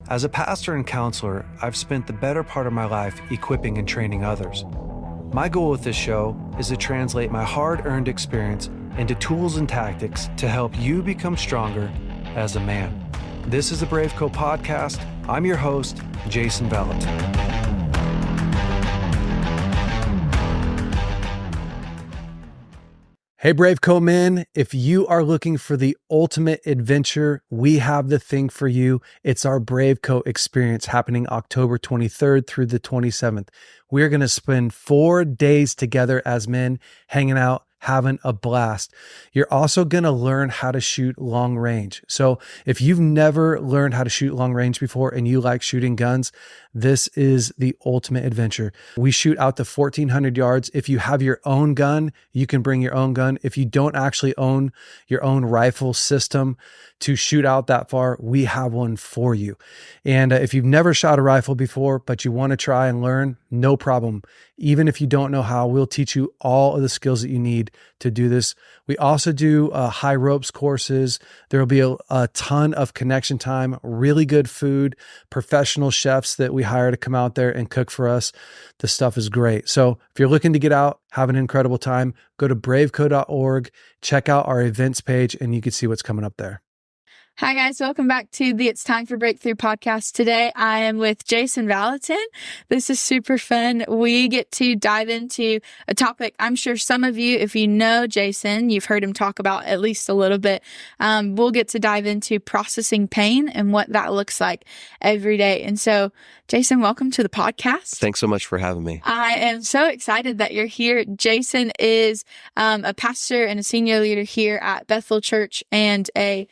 As a pastor and counselor, I've spent the better part of my life equipping and training others. My goal with this show is to translate my hard-earned experience into tools and tactics to help you become stronger as a man. This is the BraveCo podcast. I'm your host, Jason Vallotton. Hey, BraveCo men, if you are looking for the ultimate adventure, we have the thing for you. It's our BraveCo experience happening October 23rd through the 27th. We're going to spend 4 days together as men, hanging out, having a blast. You're also going to learn how to shoot long range. So if you've never learned how to shoot long range before and you like shooting guns, this is the ultimate adventure. We shoot out to 1,400 yards. If you have your own gun, you can bring your own gun. If you don't actually own your own rifle system to shoot out that far, we have one for you. And if you've never shot a rifle before, but you want to try and learn, no problem. Even if you don't know how, we'll teach you all of the skills that you need to do this. We also do high ropes courses. There will be a ton of connection time, really good food, professional chefs that we hire to come out there and cook for us. The stuff is great. So if you're looking to get out, have an incredible time, go to braveco.org, check out our events page, and you can see what's coming up there. Hi guys, welcome back to the It's Time for Breakthrough podcast. Today I am with Jason Vallotton. This is super fun. We get to dive into a topic I'm sure some of you, if you know Jason, you've heard him talk about at least a little bit. We'll get to dive into processing pain and what that looks like every day. And so, Jason, welcome to the podcast. Thanks so much for having me. I am so excited that you're here. Jason is a pastor and a senior leader here at Bethel Church and a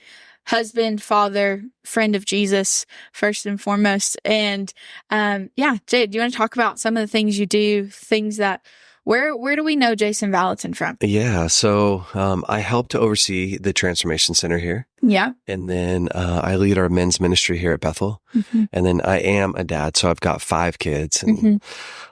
husband, father, friend of Jesus, first and foremost. And Jay, do you want to talk about some of the things you do, things that, where do we know Jason Vallotton from? Yeah, so I help to oversee the Transformation Center here. Yeah. And then I lead our men's ministry here at Bethel. Mm-hmm. And then I am a dad, so I've got 5 kids. And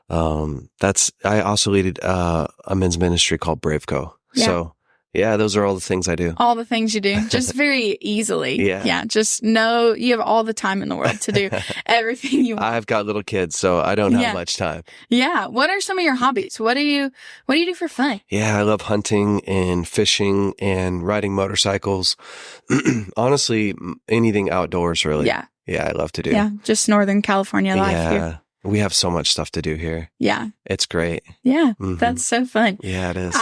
I also lead a men's ministry called BraveCo. Yeah. So yeah, those are all the things I do. All the things you do, just very easily. Yeah, just know you have all the time in the world to do everything you want. I've got little kids, so I don't have much time. Yeah. What are some of your hobbies? What do you do for fun? Yeah, I love hunting and fishing and riding motorcycles. Honestly, anything outdoors, really. Yeah, I love to do. Yeah, just Northern California life here. We have so much stuff to do here. Yeah. It's great. Yeah. Mm-hmm. That's so fun. Yeah, it is.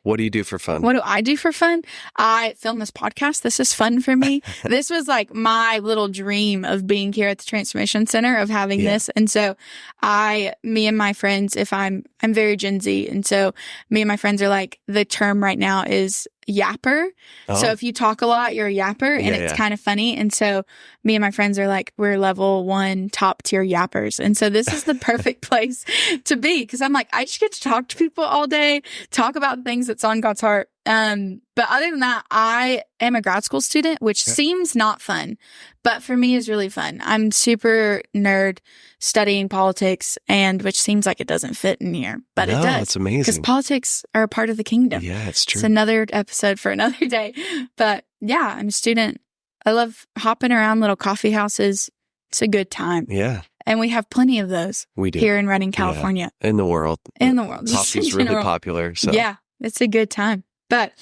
What do you do for fun? What do I do for fun? I film this podcast. This is fun for me. This was like my little dream of being here at the Transformation Center, of having this. And so me and my friends, I'm very Gen Z. And so me and my friends are like, the term right now is yapper. Oh. So if you talk a lot, you're a yapper, and it's kind of funny. And so me and my friends are like, we're level 1 top tier yappers. And so this is the perfect place to be, because I'm like, I just get to talk to people all day, talk about things that's on God's heart. But other than that, I am a grad school student, which seems not fun, but for me is really fun. I'm super nerd studying politics, and which seems like it doesn't fit in here, but it does. It's amazing. Because politics are a part of the kingdom. Yeah, it's true. It's another episode for another day. But yeah, I'm a student. I love hopping around little coffee houses. It's a good time. Yeah. And we have plenty of those. We do. Here in Redding, California. Yeah. In the world. Coffee's really popular. So yeah, it's a good time. But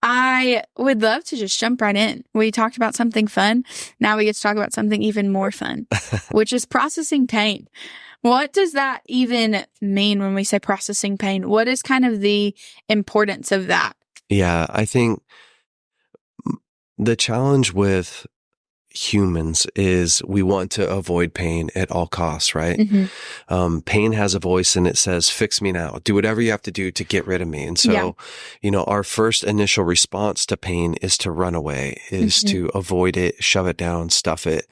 I would love to just jump right in. We talked about something fun. Now we get to talk about something even more fun, which is processing pain. What does that even mean when we say processing pain? What is kind of the importance of that? Yeah, I think the challenge with humans is we want to avoid pain at all costs, right? Mm-hmm. Pain has a voice and it says, fix me now. Do whatever you have to do to get rid of me. And so, our first initial response to pain is to run away, is to avoid it, shove it down, stuff it,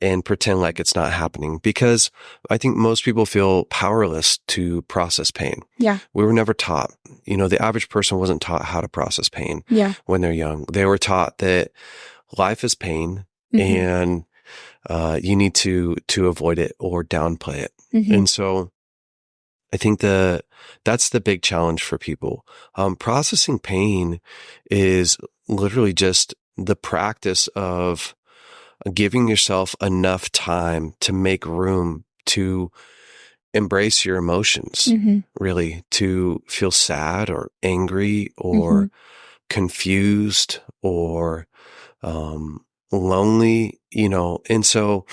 and pretend like it's not happening. Because I think most people feel powerless to process pain. Yeah. We were never taught. The average person wasn't taught how to process pain when they're young. They were taught that life is pain. And you need to avoid it or downplay it. And so I think that's the big challenge for people. Processing pain is literally just the practice of giving yourself enough time to make room to embrace your emotions, really, to feel sad or angry or confused or lonely, and so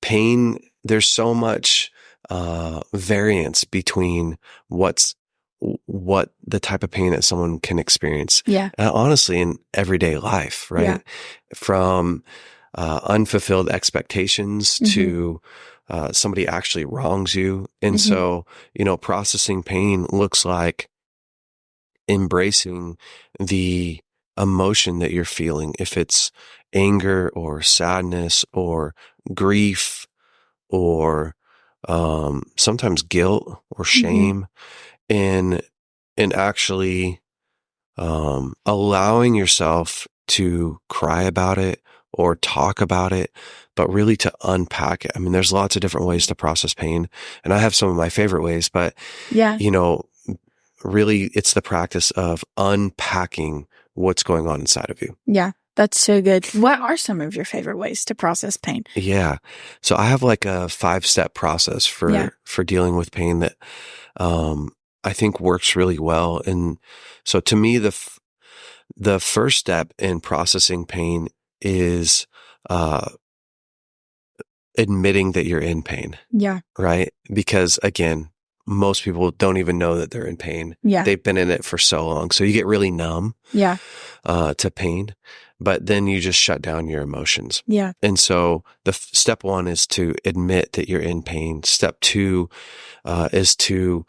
pain, there's so much variance between what the type of pain that someone can experience. Yeah. Honestly, in everyday life, right? Yeah. From unfulfilled expectations to somebody actually wrongs you. And so, processing pain looks like embracing the emotion that you're feeling. If it's anger or sadness or grief or sometimes guilt or shame, and actually allowing yourself to cry about it or talk about it, but really to unpack it. I mean, there's lots of different ways to process pain, and I have some of my favorite ways, but really it's the practice of unpacking what's going on inside of you. Yeah. That's so good. What are some of your favorite ways to process pain? Yeah. So I have like a 5-step process for dealing with pain that I think works really well. And so to me, the first step in processing pain is admitting that you're in pain. Yeah. Right? Because again, most people don't even know that they're in pain. Yeah. They've been in it for so long. So you get really numb to pain, but then you just shut down your emotions. Yeah. And so the step 1 is to admit that you're in pain. Step 2 is to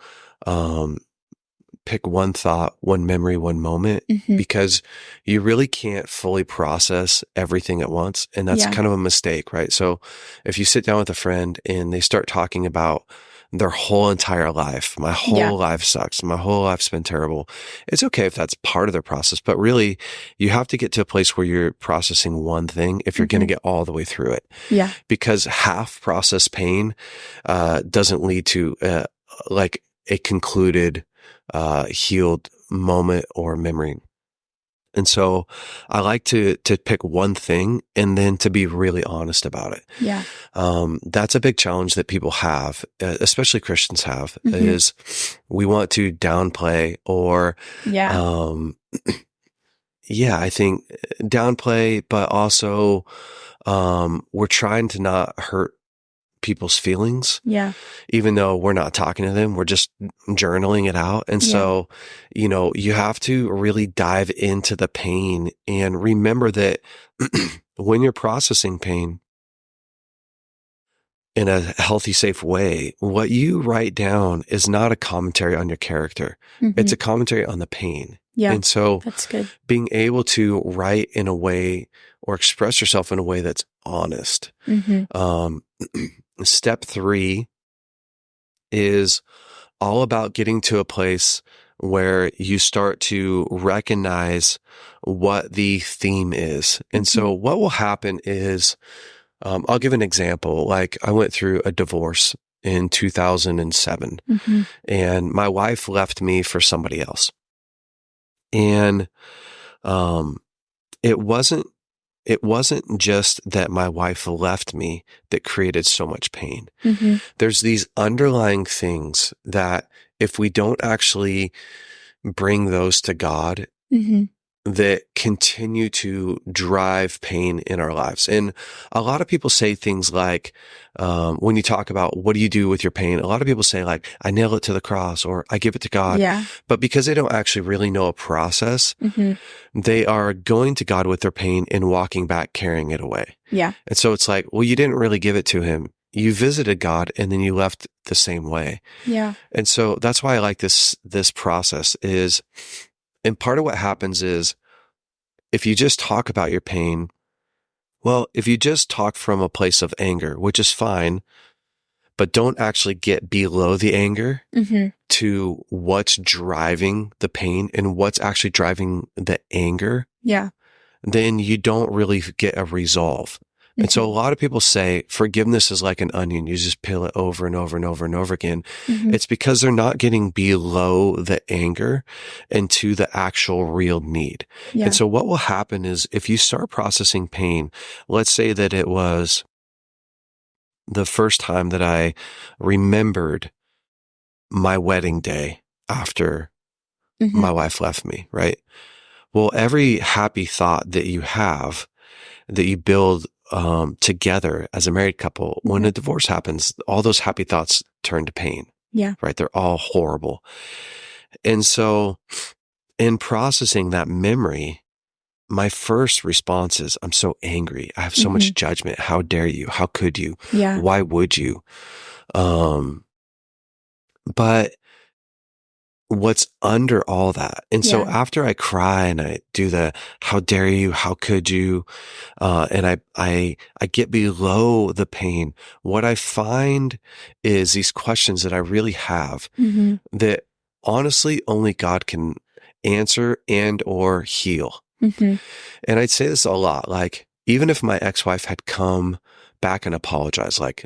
pick one thought, one memory, one moment, because you really can't fully process everything at once. And that's kind of a mistake, right? So if you sit down with a friend and they start talking about their whole entire life, my whole life sucks, my whole life's been terrible, it's okay if that's part of their process, but really you have to get to a place where you're processing one thing if you're going to get all the way through it. Yeah. Because half processed pain doesn't lead to like a concluded healed moment or memory. And so I like to pick one thing and then to be really honest about it. Yeah. That's a big challenge that people have, especially Christians have, is we want to downplay or, I think downplay, but also, we're trying to not hurt people's feelings. Yeah. Even though we're not talking to them, we're just journaling it out. And so, you have to really dive into the pain and remember that when you're processing pain in a healthy, safe way, what you write down is not a commentary on your character. It's a commentary on the pain. Yeah. And so that's good. Being able to write in a way or express yourself in a way that's honest. Step 3 is all about getting to a place where you start to recognize what the theme is. And so what will happen is, I'll give an example. Like I went through a divorce in 2007 and my wife left me for somebody else. And it wasn't just that my wife left me that created so much pain. There's these underlying things that if we don't actually bring those to God, that continue to drive pain in our lives. And a lot of people say things like, when you talk about what do you do with your pain, a lot of people say like, I nail it to the cross or I give it to God. Yeah. But because they don't actually really know a process, they are going to God with their pain and walking back, carrying it away. Yeah. And so it's like, well, you didn't really give it to him. You visited God and then you left the same way. Yeah. And so that's why I like this process is, and part of what happens is if you just talk about your pain, well, if you just talk from a place of anger, which is fine, but don't actually get below the anger to what's driving the pain and what's actually driving the anger, then you don't really get a resolve. And so a lot of people say forgiveness is like an onion. You just peel it over and over and over and over again. It's because they're not getting below the anger and to the actual real need. And so what will happen is if you start processing pain, let's say that it was the first time that I remembered my wedding day after my wife left me, right? Well, every happy thought that you have, that you build together as a married couple, when a divorce happens, all those happy thoughts turn to pain. Yeah. Right? They're all horrible. And so in processing that memory, my first response is, I'm so angry. I have so much judgment. How dare you? How could you? Yeah. Why would you? But what's under all that? And so after I cry and I do the, how dare you? How could you? And I get below the pain. What I find is these questions that I really have that honestly only God can answer and or heal. And I'd say this a lot, like, even if my ex-wife had come back and apologized, like,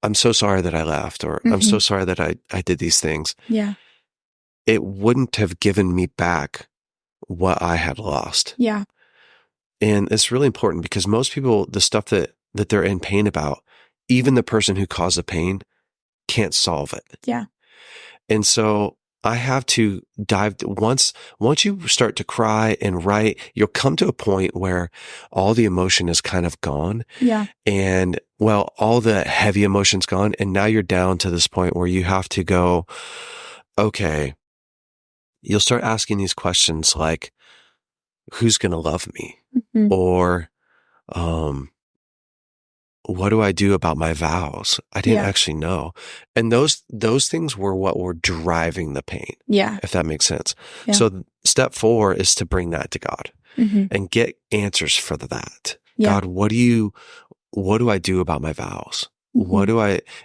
I'm so sorry that I left, or I'm so sorry that I did these things. Yeah. It wouldn't have given me back what I had lost. Yeah. And it's really important because most people, the stuff that they're in pain about, even the person who caused the pain can't solve it. Yeah. And so I have to dive. Once you start to cry and write, you'll come to a point where all the emotion is kind of gone. Yeah. And well, all the heavy emotion's gone. And now you're down to this point where you have to go, okay, you'll start asking these questions like, who's going to love me? Or, what do I do about my vows? I didn't actually know. And those things were what were driving the pain. Yeah. If that makes sense. Yeah. So step 4 is to bring that to God and get answers for that. Yeah. God, what do I do about my vows?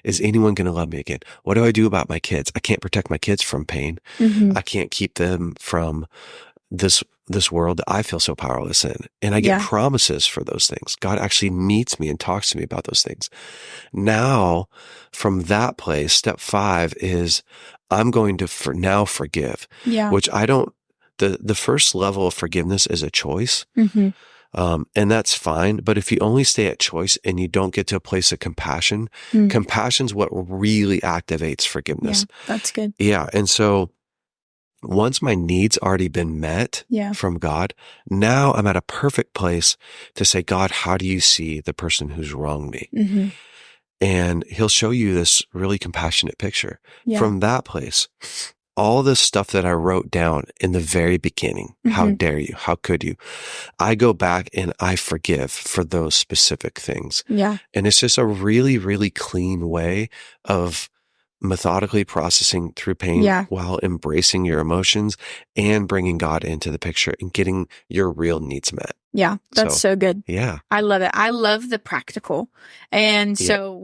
Is anyone going to love me again? What do I do about my kids? I can't protect my kids from pain. I can't keep them from this world that I feel so powerless in. And I get promises for those things. God actually meets me and talks to me about those things. Now, from that place, step 5 is I'm going to forgive. Yeah. Which the first level of forgiveness is a choice. And that's fine. But if you only stay at choice and you don't get to a place of compassion, compassion's what really activates forgiveness. Yeah, that's good. Yeah. And so once my needs already been met from God, now I'm at a perfect place to say, God, how do you see the person who's wronged me? And he'll show you this really compassionate picture. From that place, all the stuff that I wrote down in the very beginning, how dare you? How could you? I go back and I forgive for those specific things. Yeah. And it's just a really, really clean way of methodically processing through pain while embracing your emotions and bringing God into the picture and getting your real needs met. Yeah, that's so good. Yeah. I love it. I love the practical. And so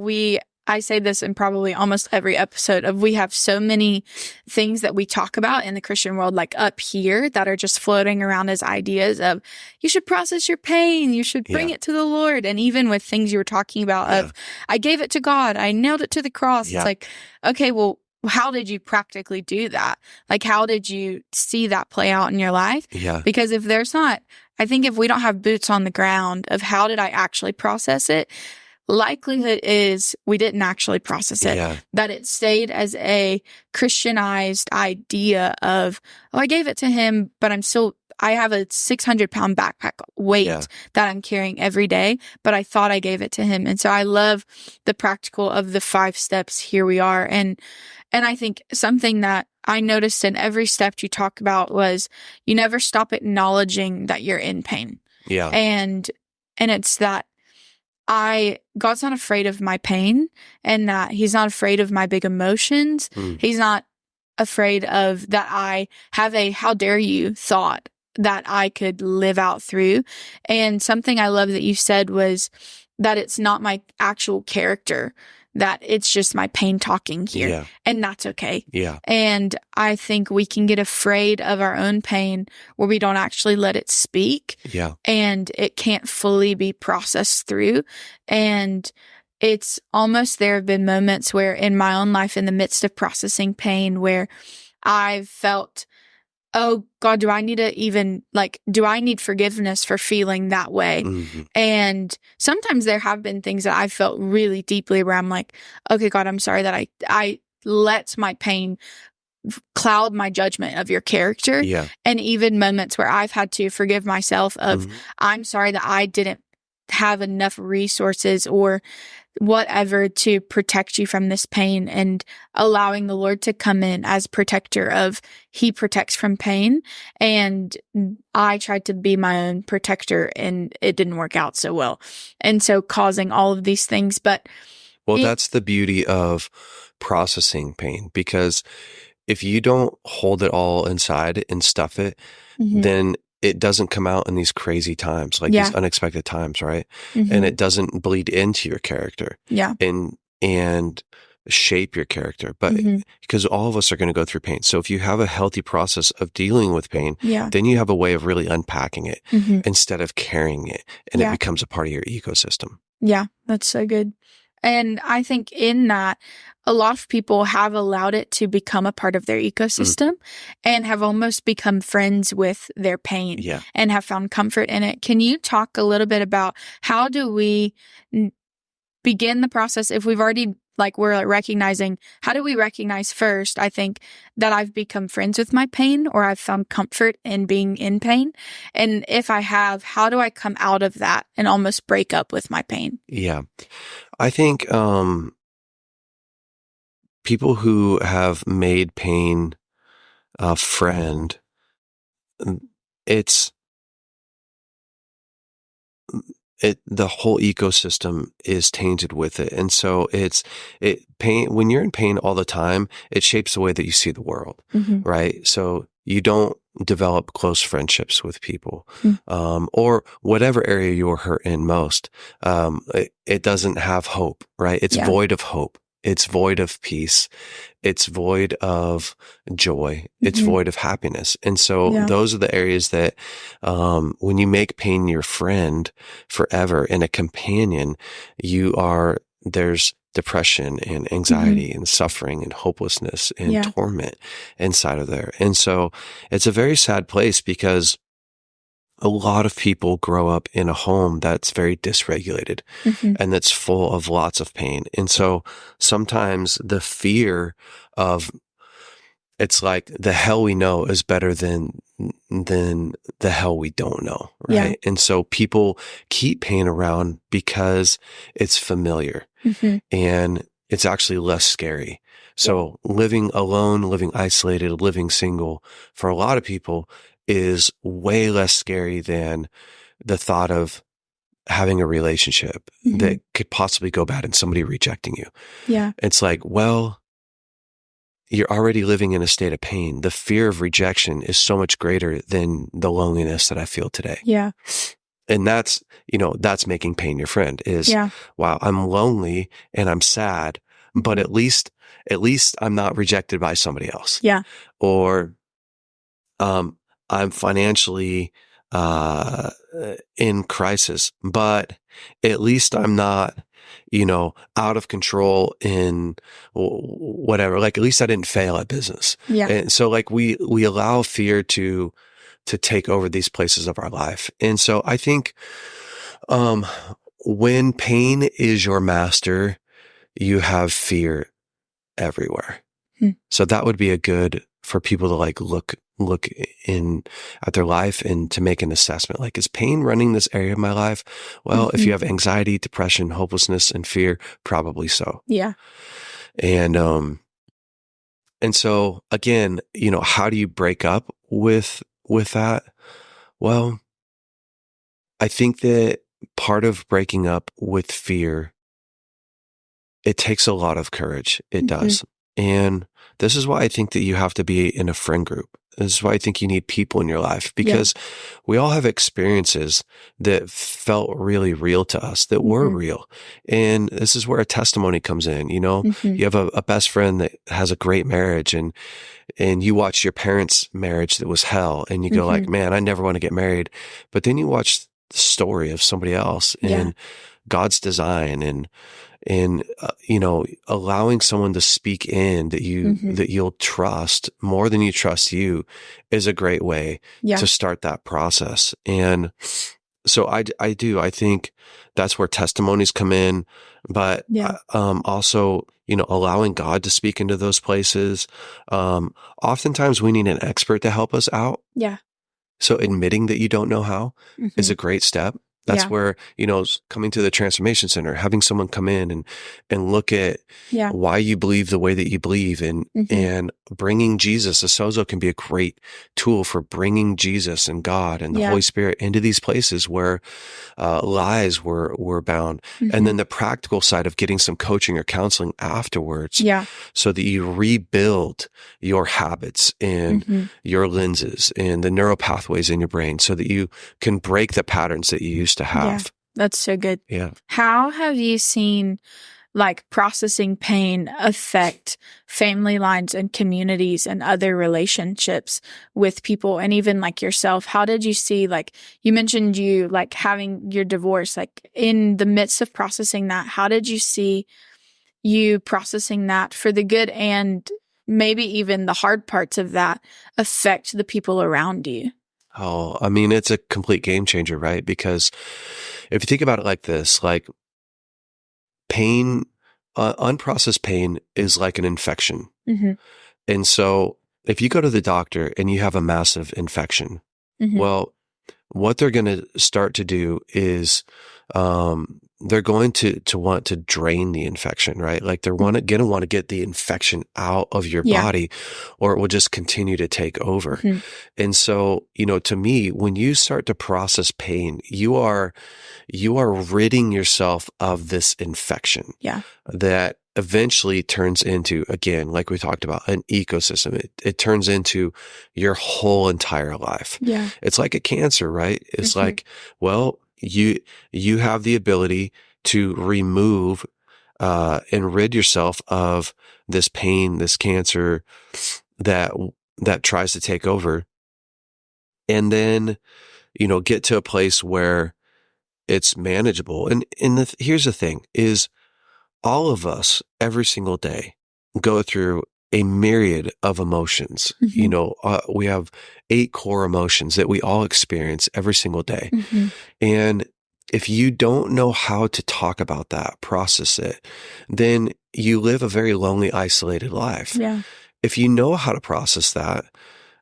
I say this in probably almost every episode of, we have so many things that we talk about in the Christian world, like up here, that are just floating around as ideas of, you should process your pain. You should bring it to the Lord. And even with things you were talking about of, I gave it to God. I nailed it to the cross. It's like, okay, well, how did you practically do that? Like, how did you see that play out in your life? Yeah. Because if there's not, I think if we don't have boots on the ground of how did I actually process it, likelihood is we didn't actually process it, that it stayed as a Christianized idea of, oh, I gave it to him, but I have a 600-pound backpack weight that I'm carrying every day, but I thought I gave it to him. And so I love the practical of the 5 steps. Here we are. And I think something that I noticed in every step you talk about was you never stop acknowledging that you're in pain. Yeah. And it's that God's not afraid of my pain, and that he's not afraid of my big emotions. He's not afraid of that I have a how dare you thought that I could live out through. And something I love that you said was that it's not my actual character that it's just my pain talking here. Yeah. And that's okay. Yeah. And I think we can get afraid of our own pain where we don't actually let it speak. Yeah. And it can't fully be processed through. And it's almost, there have been moments where in my own life, in the midst of processing pain, where I've felt, oh God, do I need forgiveness for feeling that way? Mm-hmm. And sometimes there have been things that I felt really deeply where I'm like, okay, God, I'm sorry that I let my pain cloud my judgment of your character. Yeah. And even moments where I've had to forgive myself of, I'm sorry that I didn't have enough resources or whatever to protect you from this pain, and allowing the Lord to come in as protector of, he protects from pain. And I tried to be my own protector and it didn't work out so well. And so causing all of these things, but that's the beauty of processing pain, because if you don't hold it all inside and stuff it, then it doesn't come out in these crazy times, like these unexpected times, right? And it doesn't bleed into your character and shape your character. But because all of us are going to go through pain. So if you have a healthy process of dealing with pain, then you have a way of really unpacking it instead of carrying it, and it becomes a part of your ecosystem. Yeah, that's so good. And I think in that, a lot of people have allowed it to become a part of their ecosystem and have almost become friends with their pain and have found comfort in it. Can you talk a little bit about how do we begin the process if we've already, we're recognizing, how do we recognize first, I think, that I've become friends with my pain or I've found comfort in being in pain? And if I have, how do I come out of that and almost break up with my pain? Yeah. I think people who have made pain a friend, the whole ecosystem is tainted with it. And so pain, when you're in pain all the time, it shapes the way that you see the world, right? So you don't develop close friendships with people, or whatever area you're hurt in most. It doesn't have hope, right? It's void of hope. It's void of peace. It's void of joy. It's void of happiness. And so those are the areas that, when you make pain your friend forever and a companion, there's depression and anxiety and suffering and hopelessness and torment inside of there. And so it's a very sad place, because a lot of people grow up in a home that's very dysregulated and that's full of lots of pain. And so sometimes the fear of, it's like the hell we know is better than the hell we don't know, right? And so people keep pain around because it's familiar and it's actually less scary. So living alone, living isolated, living single, for a lot of people is way less scary than the thought of having a relationship that could possibly go bad and somebody rejecting you. Yeah. It's like, well, you're already living in a state of pain. The fear of rejection is so much greater than the loneliness that I feel today. Yeah. And that's making pain your friend is, wow, I'm lonely and I'm sad, but at least I'm not rejected by somebody else. Yeah. Or, I'm financially in crisis, but at least I'm not, out of control in whatever. Like, at least I didn't fail at business. Yeah. And so we allow fear to take over these places of our life. And so I think when pain is your master, you have fear everywhere. So that would be a good for people to look in at their life and to make an assessment. Like, is pain running this area of my life? Well, if you have anxiety, depression, hopelessness, and fear, probably so. Yeah. And so again, how do you break up with that? Well, I think that part of breaking up with fear, it takes a lot of courage. It does. And this is why I think that you have to be in a friend group This is why I think you need people in your life, because we all have experiences that felt really real to us, that were real. And this is where a testimony comes in. You know, you have a best friend that has a great marriage, and you watch your parents' marriage that was hell, and you go like, man, I never want to get married. But then you watch the story of somebody else and God's design and you know, allowing someone to speak in that you'll trust more than you trust you is a great way to start that process. And so I think that's where testimonies come in, but also, you know, allowing God to speak into those places. Oftentimes we need an expert to help us out. Yeah. So admitting that you don't know how is a great step. That's where, you know, coming to the Transformation Center, having someone come in and look at why you believe the way that you believe, and bringing Jesus. A sozo can be a great tool for bringing Jesus and God and the Holy Spirit into these places where lies were bound. And then the practical side of getting some coaching or counseling afterwards so that you rebuild your habits and your lenses and the neural pathways in your brain so that you can break the patterns that you used to have. Yeah, that's so good. Yeah. How have you seen like processing pain affect family lines and communities and other relationships with people, and even like yourself? How did you see, like you mentioned you like having your divorce, like in the midst of processing that, how did you see you processing that for the good and maybe even the hard parts of that affect the people around you? Oh, I mean, it's a complete game changer, right? Because if you think about it like this, like pain, unprocessed pain is like an infection. And so if you go to the doctor and you have a massive infection, well, what they're going to start to do is, they're going to want to drain the infection, right? Like they're going to want to get the infection out of your body, or it will just continue to take over. And so, you know, to me, when you start to process pain, you are ridding yourself of this infection that eventually turns into, again, like we talked about, an ecosystem. It turns into your whole entire life. Yeah. It's like a cancer, right? It's like, well, you have the ability to remove and rid yourself of this pain, this cancer that tries to take over, and then, you know, get to a place where it's manageable. And here's the thing is, all of us every single day go through a myriad of emotions. You know, we have 8 core emotions that we all experience every single day. And if you don't know how to talk about that, process it, then you live a very lonely, isolated life. Yeah. If you know how to process that,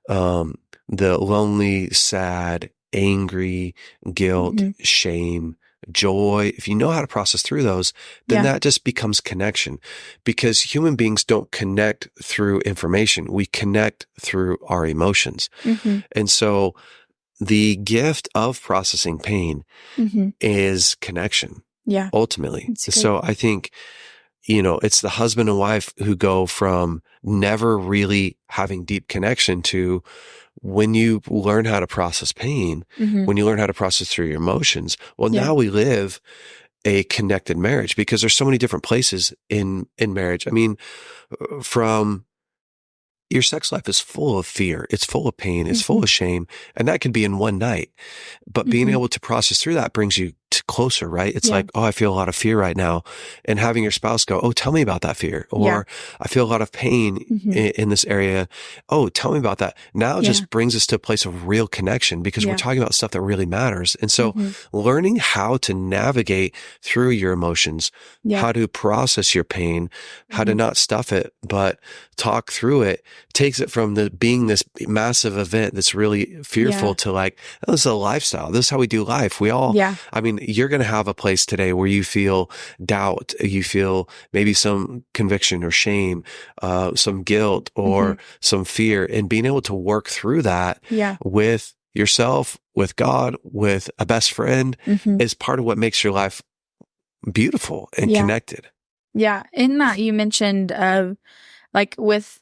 the lonely, sad, angry, guilt, shame, joy, if you know how to process through those, then that just becomes connection, because human beings don't connect through information. We connect through our emotions. And so the gift of processing pain is connection. Yeah. Ultimately. So I think, you know, it's the husband and wife who go from never really having deep connection to, when you learn how to process pain, when you learn how to process through your emotions, well, now we live a connected marriage, because there's so many different places in marriage. I mean, from your sex life is full of fear. It's full of pain. It's full of shame. And that can be in one night. But being able to process through that brings you closer, right? It's like, oh, I feel a lot of fear right now. And having your spouse go, oh, tell me about that fear. Or I feel a lot of pain in this area. Oh, tell me about that. Now it just brings us to a place of real connection, because we're talking about stuff that really matters. And so learning how to navigate through your emotions, how to process your pain, how to not stuff it, but talk through it, takes it from being this massive event that's really fearful to like, oh, this is a lifestyle. This is how we do life. We all, I mean, you're going to have a place today where you feel doubt, you feel maybe some conviction or shame, some guilt or some fear, and being able to work through that with yourself, with God, with a best friend is part of what makes your life beautiful and connected. Yeah. In that you mentioned like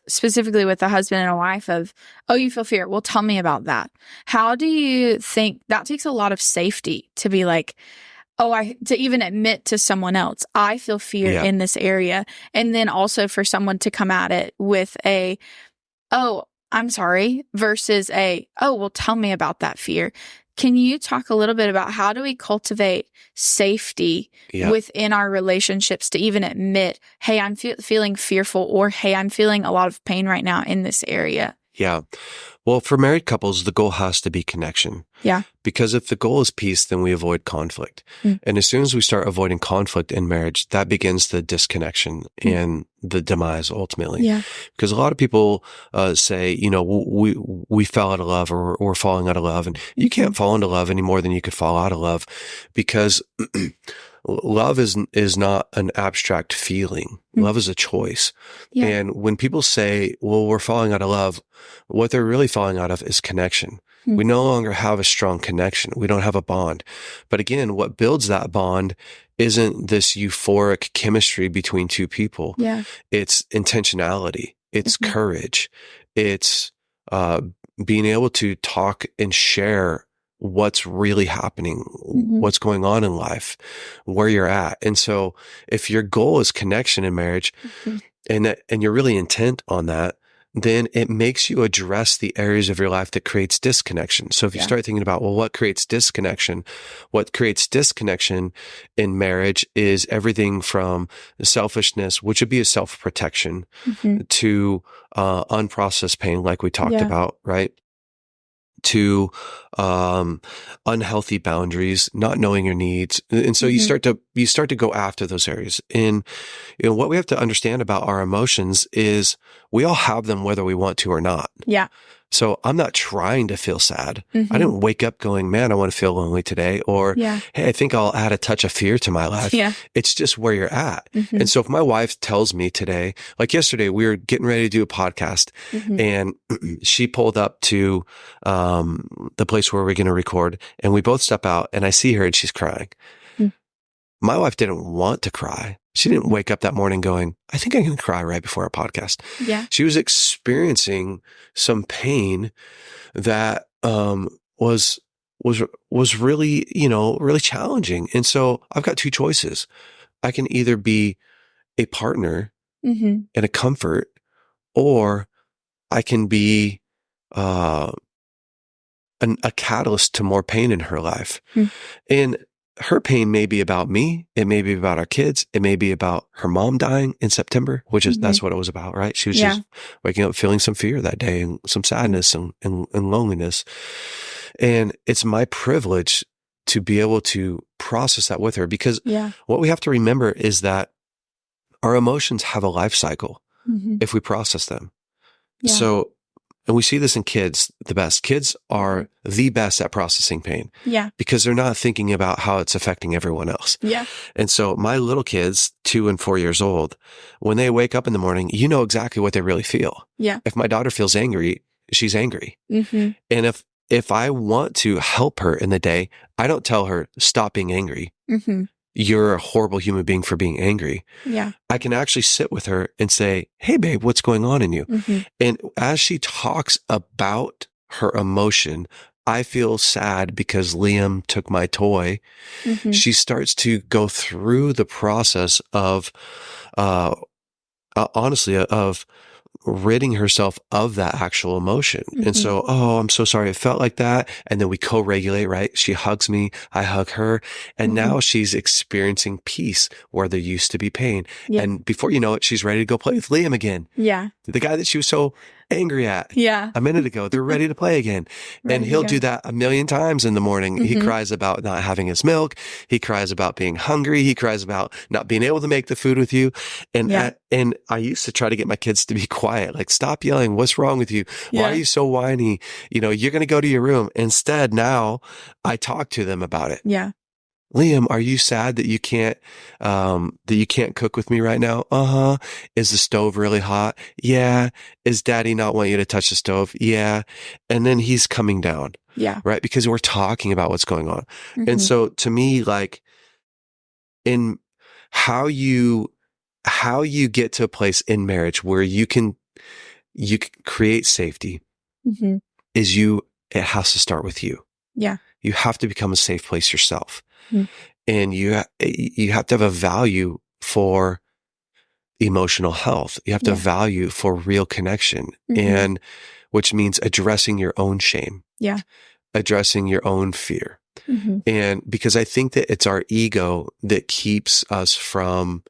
specifically with a husband and a wife of, oh, you feel fear. Well, tell me about that. How do you think that takes a lot of safety to be like, to even admit to someone else, I feel fear in this area. And then also for someone to come at it with oh, I'm sorry, versus oh, well, tell me about that fear. Can you talk a little bit about how do we cultivate safety within our relationships to even admit, hey, I'm feeling fearful, or hey, I'm feeling a lot of pain right now in this area? Yeah. Well, for married couples, the goal has to be connection. Yeah. Because if the goal is peace, then we avoid conflict. And as soon as we start avoiding conflict in marriage, that begins the disconnection and the demise ultimately. Yeah. Because a lot of people say, we fell out of love, or we're falling out of love. And you can't fall into love any more than you could fall out of love, because love is not an abstract feeling. Love is a choice. Yeah. And when people say, well, we're falling out of love, what they're really falling out of is connection. We no longer have a strong connection. We don't have a bond. But again, what builds that bond isn't this euphoric chemistry between two people. Yeah. It's intentionality. It's courage. It's being able to talk and share what's really happening, what's going on in life, where you're at. And so if your goal is connection in marriage, and you're really intent on that, then it makes you address the areas of your life that creates disconnection. So if you start thinking about, well, what creates disconnection? What creates disconnection in marriage is everything from selfishness, which would be a self-protection, to unprocessed pain, like we talked about, right? To unhealthy boundaries, not knowing your needs. And so you start to go after those areas. And what we have to understand about our emotions is we all have them whether we want to or not. Yeah. So I'm not trying to feel sad. I didn't wake up going, man, I want to feel lonely today. Or, hey, I think I'll add a touch of fear to my life. Yeah. It's just where you're at. And so if my wife tells me today, like yesterday, we were getting ready to do a podcast and she pulled up to the place where we're going to record, and we both step out and I see her and she's crying. My wife didn't want to cry. She didn't wake up that morning going, I think I'm going to cry right before our podcast. Yeah. She was experiencing some pain that was really, really challenging. And so I've got two choices. I can either be a partner and a comfort, or I can be a catalyst to more pain in her life. And her pain may be about me. It may be about our kids. It may be about her mom dying in September, which is, that's what it was about, right? She was just waking up feeling some fear that day and some sadness and loneliness. And it's my privilege to be able to process that with her, because what we have to remember is that our emotions have a life cycle if we process them. So, and we see this in kids, the best. Kids are the best at processing pain. Yeah. Because they're not thinking about how it's affecting everyone else. Yeah. And so my little kids, 2 and 4 years old, when they wake up in the morning, you know exactly what they really feel. Yeah. If my daughter feels angry, she's angry. And if I want to help her in the day, I don't tell her, stop being angry. You're a horrible human being for being angry. Yeah. I can actually sit with her and say, hey, babe, what's going on in you? And as she talks about her emotion, I feel sad because Liam took my toy. She starts to go through the process of, honestly, of ridding herself of that actual emotion. And so, oh, I'm so sorry it felt like that. And then we co-regulate, right? She hugs me, I hug her. And now she's experiencing peace where there used to be pain. And before you know it, she's ready to go play with Liam again. Yeah. The guy that she was so angry at a minute ago, they're ready to play again. And he'll do that a million times in the morning. He cries about not having his milk. He cries about being hungry. He cries about not being able to make the food with you. And and I used to try to get my kids to be quiet, like, stop yelling. What's wrong with you? Why are you so whiny? You're going to go to your room. Instead, now I talk to them about it. Yeah. Liam, are you sad that you can't cook with me right now? Uh-huh. Is the stove really hot? Yeah. Is daddy not want you to touch the stove? Yeah. And then he's coming down. Yeah. Right. Because we're talking about what's going on. And so to me, like, in how you how you get to a place in marriage where you can create safety is it has to start with you. Yeah. You have to become a safe place yourself. Mm. And you have to have a value for emotional health. You have to value for real connection, and which means addressing your own shame. Yeah. Addressing your own fear. And because I think that it's our ego that keeps us from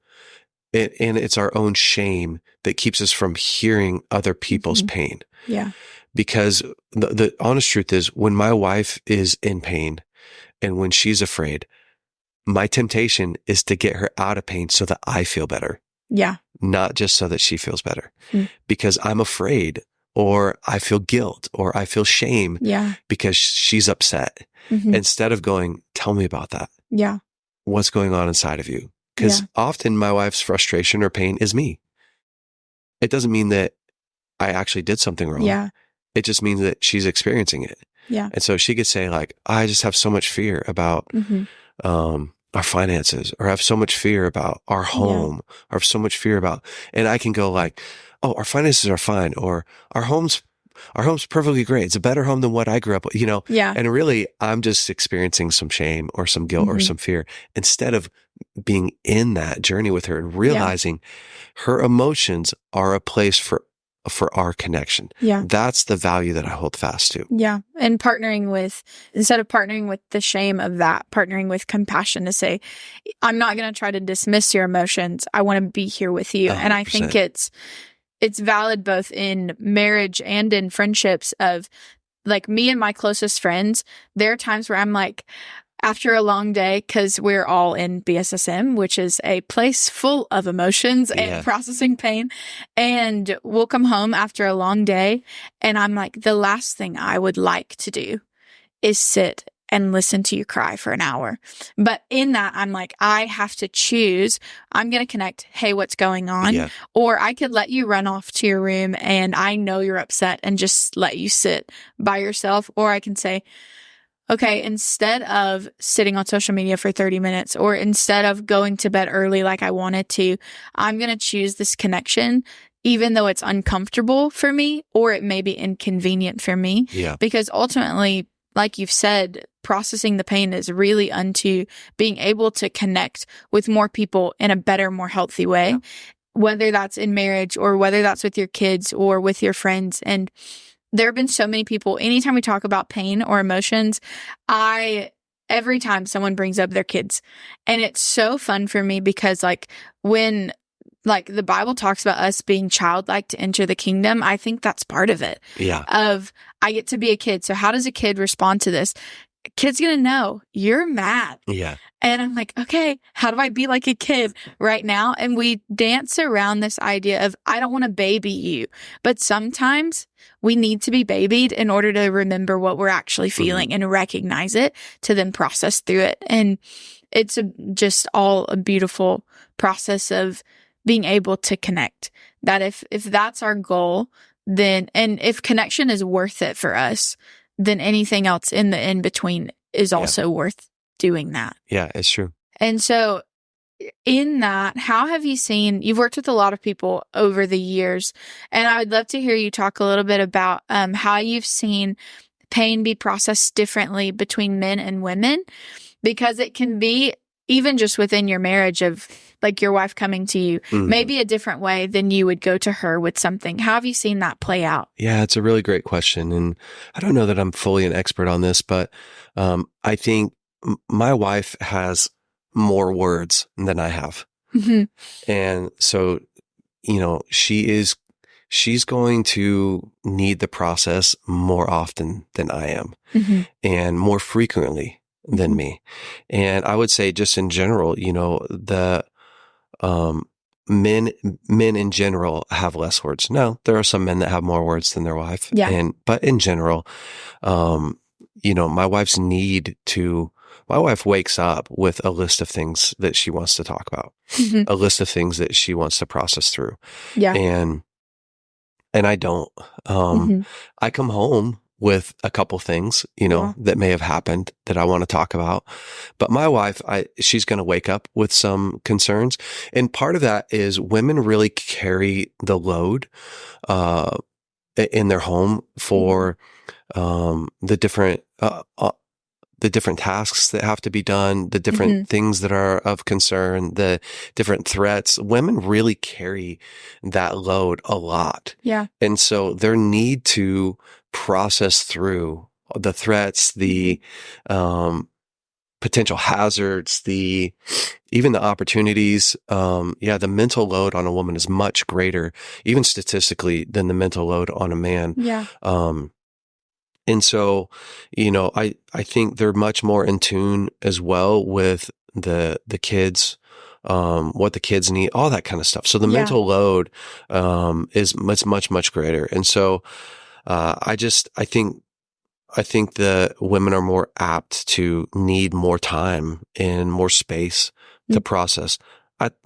it, and it's our own shame that keeps us from hearing other people's pain. Yeah. Because the honest truth is, when my wife is in pain and when she's afraid, my temptation is to get her out of pain so that I feel better. Yeah. Not just so that she feels better. Because I'm afraid, or I feel guilt, or I feel shame because she's upset. Instead of going, tell me about that. Yeah. What's going on inside of you? Because often my wife's frustration or pain is me. It doesn't mean that I actually did something wrong. Yeah. It just means that she's experiencing it. Yeah. And so she could say, like, I just have so much fear about our finances, or I have so much fear about our home, or I have so much fear about, and I can go like, oh, our finances are fine, or our home's perfectly great. It's a better home than what I grew up with, Yeah. And really, I'm just experiencing some shame or some guilt or some fear, instead of being in that journey with her and realizing her emotions are a place for our connection. Yeah. That's the value that I hold fast to. Yeah. And instead of partnering with the shame of that, partnering with compassion to say, I'm not going to try to dismiss your emotions. I want to be here with you. 100%. And I think it's valid both in marriage and in friendships of, like, me and my closest friends. There are times where I'm like, after a long day, because we're all in BSSM, which is a place full of emotions and processing pain. And we'll come home after a long day, and I'm like, the last thing I would like to do is sit and listen to you cry for an hour. But in that, I'm like, I have to choose. I'm going to connect. Hey, what's going on? Yeah. Or I could let you run off to your room, and I know you're upset, and just let you sit by yourself. Or I can say, okay, instead of sitting on social media for 30 minutes, or instead of going to bed early like I wanted to, I'm going to choose this connection, even though it's uncomfortable for me, or it may be inconvenient for me. Yeah. Because ultimately, like you've said, processing the pain is really unto being able to connect with more people in a better, more healthy way, yeah. Whether that's in marriage, or whether that's with your kids or with your friends. And there have been so many people, anytime we talk about pain or emotions, every time someone brings up their kids, and it's so fun for me because when the Bible talks about us being childlike to enter the kingdom, I think that's part of it. Yeah. I get to be a kid. So how does a kid respond to this? A kid's going to know you're mad. Yeah. And I'm like, okay, how do I be like a kid right now? And we dance around this idea of, I don't want to baby you. But sometimes we need to be babied in order to remember what we're actually feeling and recognize it to then process through it. And it's just all a beautiful process of being able to connect. That if that's our goal, then, and if connection is worth it for us, then anything else in the in-between is also worth doing that. Yeah, it's true. And so in that, how have you seen, you've worked with a lot of people over the years, and I would love to hear you talk a little bit about how you've seen pain be processed differently between men and women, because it can be even just within your marriage of like your wife coming to you, maybe a different way than you would go to her with something. How have you seen that play out? Yeah, it's a really great question. And I don't know that I'm fully an expert on this, but I think my wife has more words than I have. And so, she's going to need the process more often than I am and more frequently than me. And I would say just in general, the men in general have less words. No, there are some men that have more words than their wife. Yeah. But in general, my wife wakes up with a list of things that she wants to talk about, a list of things that she wants to process through. Yeah. And I don't, I come home with a couple things, you know, that may have happened that I want to talk about. But my wife, she's going to wake up with some concerns. And part of that is women really carry the load, in their home for, the different tasks that have to be done, the different things that are of concern, the different threats. Women really carry that load a lot. Yeah. And so their need to process through the threats, the potential hazards, even the opportunities. The mental load on a woman is much greater, even statistically, than the mental load on a man. Yeah. And so, you know, I think they're much more in tune as well with the kids, what the kids need, all that kind of stuff. So the mental load, is much greater. And so, I think the women are more apt to need more time and more space to process.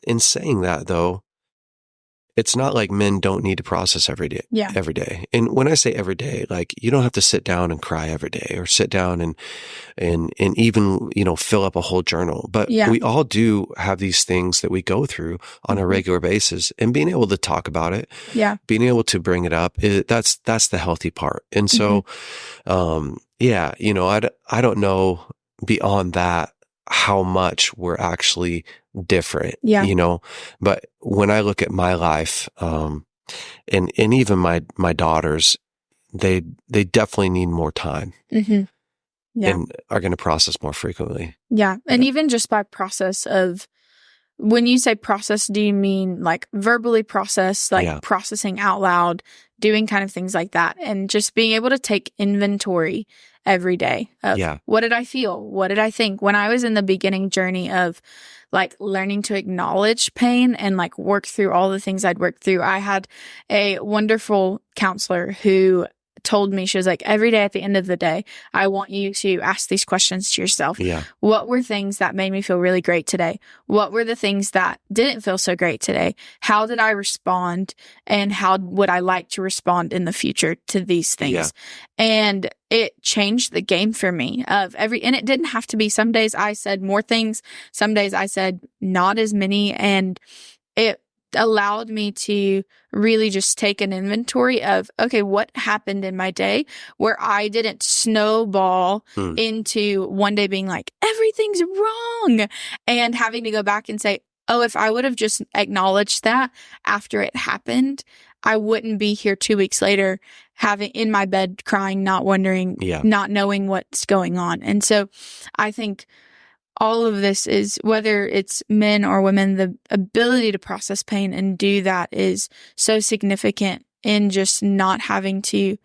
In saying that though, it's not like men don't need to process every day. Yeah. Every day. And when I say every day, like you don't have to sit down and cry every day or sit down and even, you know, fill up a whole journal. But we all do have these things that we go through on a regular basis, and being able to talk about it, being able to bring it up, that's the healthy part. And so, you know, I don't know beyond that how much we're actually different, you know, but when I look at my life, and even my daughters, they definitely need more time and are going to process more frequently. Yeah. And even just by process of, when you say process, do you mean like verbally process, like processing out loud, doing kind of things like that, and just being able to take inventory every day of what did I feel? What did I think? When I was in the beginning journey of like learning to acknowledge pain and like work through all the things I'd worked through, I had a wonderful counselor who told me, she was like, every day at the end of the day, I want you to ask these questions to yourself. What were things that made me feel really great today? What were the things that didn't feel so great today? How did I respond? And how would I like to respond in the future to these things? And it changed the game for me and it didn't have to be, some days I said more things, some days I said not as many. And it allowed me to really just take an inventory of, okay, what happened in my day where I didn't snowball into one day being like, everything's wrong, and having to go back and say, oh, if I would have just acknowledged that after it happened, I wouldn't be here 2 weeks later having in my bed crying, not wondering, not knowing what's going on. And so I think all of this is, whether it's men or women, the ability to process pain and do that is so significant in just not having to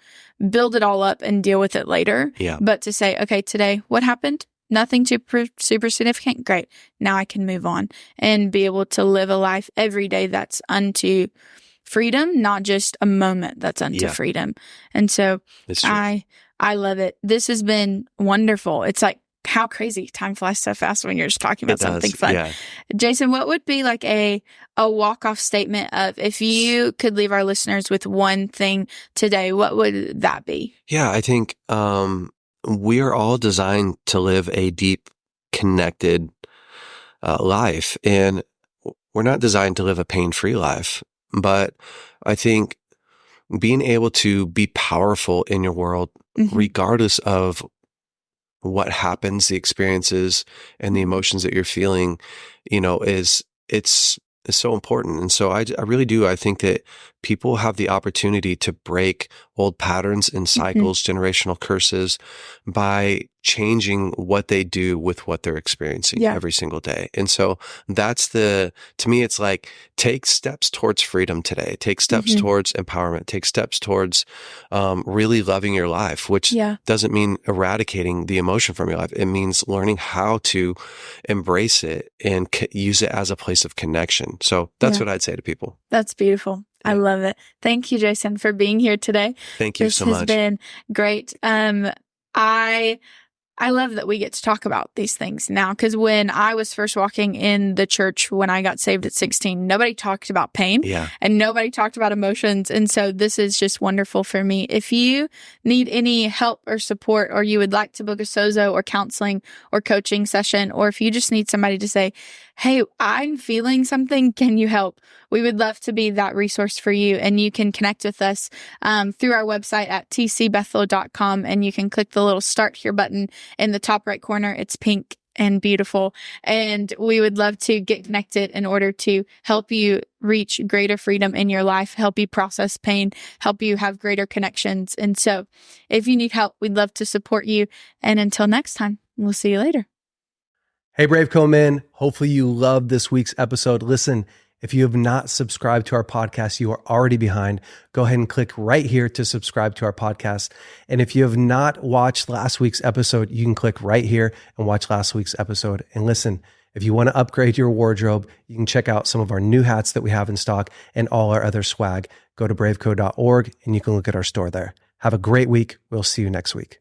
build it all up and deal with it later. But to say, okay, today, what happened? Nothing super significant. Great. Now I can move on and be able to live a life every day that's unto freedom, not just a moment that's unto freedom. And so I love it. This has been wonderful. It's like, how crazy time flies so fast when you're just talking about something fun. Jason, what would be like a walk-off statement of, if you could leave our listeners with one thing today, what would that be? I think we are all designed to live a deep, connected life, and we're not designed to live a pain-free life. But I think being able to be powerful in your world, regardless of what happens, the experiences and the emotions that you're feeling, you know, it's so important. And so I really do. I think that people have the opportunity to break old patterns and cycles, generational curses, by changing what they do with what they're experiencing every single day. And so to me, it's like, take steps towards freedom today, take steps towards empowerment, take steps towards really loving your life, which doesn't mean eradicating the emotion from your life. It means learning how to embrace it and use it as a place of connection. So that's what I'd say to people. That's beautiful. I love it. Thank you, Jason, for being here today. Thank you so much. This has been great. I love that we get to talk about these things now, because when I was first walking in the church when I got saved at 16, nobody talked about pain and nobody talked about emotions. And so this is just wonderful for me. If you need any help or support, or you would like to book a sozo or counseling or coaching session, or if you just need somebody to say, hey, I'm feeling something, can you help? We would love to be that resource for you. And you can connect with us through our website at tcbethel.com, and you can click the little start here button in the top right corner. It's pink and beautiful. And we would love to get connected in order to help you reach greater freedom in your life, help you process pain, help you have greater connections. And so if you need help, we'd love to support you. And until next time, we'll see you later. Hey, BraveCo men. Hopefully you loved this week's episode. Listen, if you have not subscribed to our podcast, you are already behind. Go ahead and click right here to subscribe to our podcast. And if you have not watched last week's episode, you can click right here and watch last week's episode. And listen, if you want to upgrade your wardrobe, you can check out some of our new hats that we have in stock and all our other swag. Go to braveco.org and you can look at our store there. Have a great week. We'll see you next week.